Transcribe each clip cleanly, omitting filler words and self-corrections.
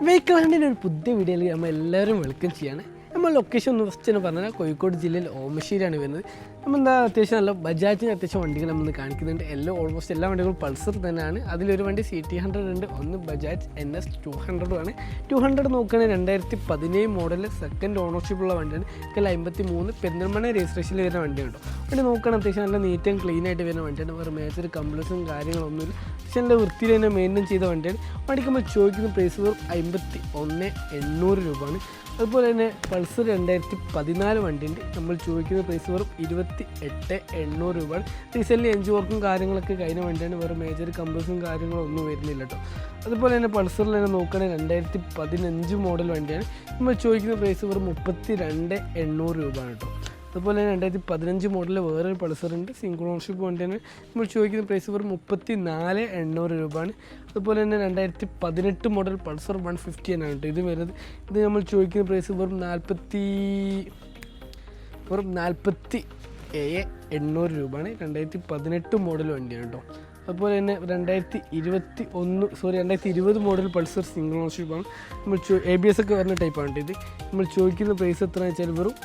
Vehicle ഹണ്ടിൻ്റെ ഒരു പുതിയ വീഡിയോയിൽ നമ്മൾ എല്ലാവരും വെൽക്കം ചെയ്യാണ്. നമ്മൾ ലൊക്കേഷൻ ഒന്ന് ഫസ്റ്റ് തന്നെ പറഞ്ഞാൽ കോഴിക്കോട് ജില്ലയിൽ ഓമശ്ശേരിയാണ് വരുന്നത്. നമ്മളെന്താ അത്യാവശ്യം നല്ല ബജാജിന് അത്യാവശ്യം വണ്ടികൾ നമ്മൾ കാണിക്കുന്നുണ്ട്. ഓൾമോസ്റ്റ് എല്ലാ വണ്ടികളും പൾസർ തന്നെയാണ്. അതിലൊരു വണ്ടി CT100 ഉണ്ട്, ഒന്ന് ബജാജ് NS 200 ആണ്. 200 നോക്കുകയാണെങ്കിൽ 2017 മോഡൽ സെക്കൻഡ് ഓണർഷിപ്പുള്ള വണ്ടിയാണ്. 53 പെരിന്തൽമണ്ണ രജിസ്ട്രേഷനിൽ വരുന്ന വണ്ടിയാണ് കേട്ടോ. വണ്ടി നോക്കുകയാണെങ്കിൽ അത്യാവശ്യം നല്ല നീറ്റ് ആൻഡ് ക്ലീൻ ആയിട്ട് വരുന്ന വണ്ടിയാണ്. വേറെ മേജർ കംപ്ലൈൻസും കാര്യങ്ങളൊന്നുമില്ല. അത്യാവശ്യം നല്ല വൃത്തിയിൽ തന്നെ മെയിൻറ്റെയിൻ ചെയ്ത വണ്ടിയാണ്. വണ്ടിക്ക് നമ്മൾ ചോദിക്കുന്ന പ്രൈസ് വെറും 51,800 രൂപയാണ്. അതുപോലെ തന്നെ പൾസർ 2014 വണ്ടിയുണ്ട്. നമ്മൾ ചോദിക്കുന്ന പ്രൈസ് വെറും 28,800 രൂപയാണ്. റീസെൻ്റ്ലി എഞ്ചിൻ വർക്കും കാര്യങ്ങളൊക്കെ കഴിഞ്ഞ വണ്ടിയാണ്. വേറെ മേജർ കംപ്ലൈൻസും കാര്യങ്ങളും ഒന്നും വരുന്നില്ല കേട്ടോ. അതുപോലെ തന്നെ പൾസറിൽ തന്നെ നോക്കുകയാണെങ്കിൽ 2015 മോഡൽ വണ്ടിയാണ്. നമ്മൾ ചോദിക്കുന്ന പ്രൈസ് വെറും 32,800 രൂപയാണ് കേട്ടോ. അതുപോലെ തന്നെ 2015 മോഡലിൽ വേറൊരു പൾസറുണ്ട്, സിംഗിൾ ഓണർഷിപ്പ് വണ്ടിയാണ്. നമ്മൾ ചോദിക്കുന്ന പ്രൈസ് വെറും 34,800 രൂപയാണ്. അതുപോലെ തന്നെ 2018 മോഡൽ പൾസർ 150 ആണ് കേട്ടോ ഇത് വരുന്നത്. ഇത് നമ്മൾ ചോദിക്കുന്ന പ്രൈസ് വെറും 47,800 രൂപയാണ്. 2018 മോഡൽ വണ്ടിയാണ് കേട്ടോ. അതുപോലെ തന്നെ 2020 മോഡൽ പൾസർ സിംഗിൾ ഓണർഷിപ്പാണ്. നമ്മൾ ABS ഒക്കെ വരുന്ന ടൈപ്പാണ് ഇത്. നമ്മൾ ചോദിക്കുന്ന പ്രൈസ് എത്രയാണെന്ന് വെച്ചാൽ വെറും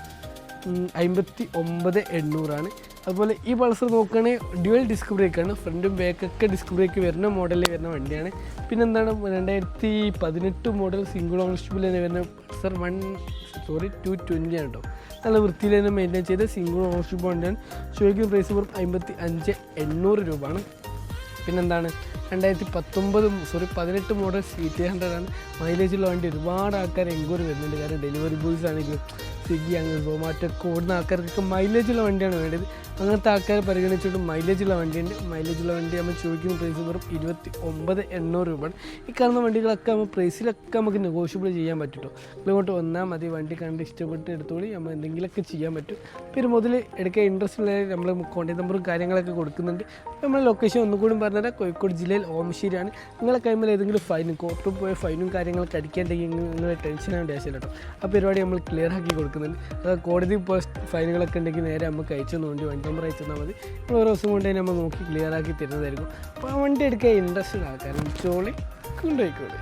59,800 ആണ്. അതുപോലെ ഈ പൾസർ നോക്കുകയാണെങ്കിൽ ഡ്യുവൽ ഡിസ്ക് ബ്രേക്കാണ്. ഫ്രണ്ടും ബാക്കൊക്കെ ഡിസ്ക് ബ്രേക്ക് വരുന്ന മോഡലിൽ വരുന്ന വണ്ടിയാണ്. പിന്നെന്താണ് 2018 മോഡൽ സിംഗിൾ ഓണർഷിപ്പിൽ തന്നെ വരുന്ന പൾസർ 220 ആണ് കേട്ടോ. നല്ല വൃത്തിയിൽ തന്നെ മെയിൻറ്റെയിൻ ചെയ്ത സിംഗിൾ ഓണർഷിപ്പ് വണ്ടിയാണ്. ചോദിക്കുന്ന പ്രൈസ് വെറും 55,800 രൂപയാണ്. പിന്നെന്താണ് 2018 മോഡൽ CT100 ആണ്. മൈലേജുള്ള വണ്ടി ഒരുപാട് ആൾക്കാർ എൻക്വയറി വരുന്നുണ്ട്. കാരണം ഡെലിവറി ബോയ്സ് ആണെങ്കിലും സ്വിഗ്ഗി അങ്ങനെ സൊമാറ്റോ ഒക്കെ ഓടുന്ന ആൾക്കാർക്കൊക്കെ മൈലേജുള്ള വണ്ടിയാണ് വേണ്ടത്. അങ്ങനത്തെ ആൾക്കാർ പരിഗണിച്ചിട്ട് മൈലേജുള്ള വണ്ടിയുണ്ട്. മൈലേജുള്ള വണ്ടി നമ്മൾ ചോദിക്കുന്ന പ്രൈസ് വെറും 29,800 രൂപയാണ്. ഈ കാണുന്ന വണ്ടികളൊക്കെ നമ്മൾ പ്രൈസിലൊക്കെ നമുക്ക് നെഗോഷ്യബിൾ ചെയ്യാൻ പറ്റും കേട്ടോ. ഇങ്ങോട്ട് വന്നാൽ മതി, വണ്ടി കണ്ട് ഇഷ്ടപ്പെട്ട് എടുത്തോളി, നമ്മൾ എന്തെങ്കിലുമൊക്കെ ചെയ്യാൻ പറ്റും. പിന്നെ മുതൽ എടുക്കാൻ ഇൻട്രസ്റ്റ് ഉള്ള നമ്മൾ കോൺടാക്ട് നമ്പറും കാര്യങ്ങളൊക്കെ കൊടുക്കുന്നുണ്ട്. നമ്മൾ ലൊക്കേഷൻ ഒന്നുകൂടി പറഞ്ഞാൽ കോഴിക്കോട് ജില്ലയിൽ ഓമശ്ശേരിയാണ്. നിങ്ങളെ കൈമിൽ ഏതെങ്കിലും ഫൈനും കോർട്ടിൽ പോയ ഫൈനും കാര്യങ്ങളൊക്കെ അടിക്കാണ്ടെങ്കിൽ നിങ്ങൾ ടെൻഷൻ ആവേണ്ട ആവശ്യമില്ല കേട്ടോ. ആ പരിപാടി നമ്മൾ ക്ലിയർ ആക്കി കൊടുക്കുന്നുണ്ട്. അത് കോടതി പോസ്റ്റ് ഫൈനുകളൊക്കെ ഉണ്ടെങ്കിൽ നേരെ നമുക്ക് അയച്ചു വേണ്ടി വണ്ടി നമ്പർ അയച്ചു തന്നാൽ മതി. നമ്മൾ ഓരോ ദിവസം കൊണ്ട് തന്നെ നമ്മൾ നോക്കി ക്ലിയർ ആക്കി തരുന്നതായിരിക്കും. അപ്പോൾ ആ വണ്ടി എടുക്കാൻ ഇൻട്രസ്റ്റഡ് ആൾക്കാരും ചോളി കൊണ്ടുപോയിക്കോളി.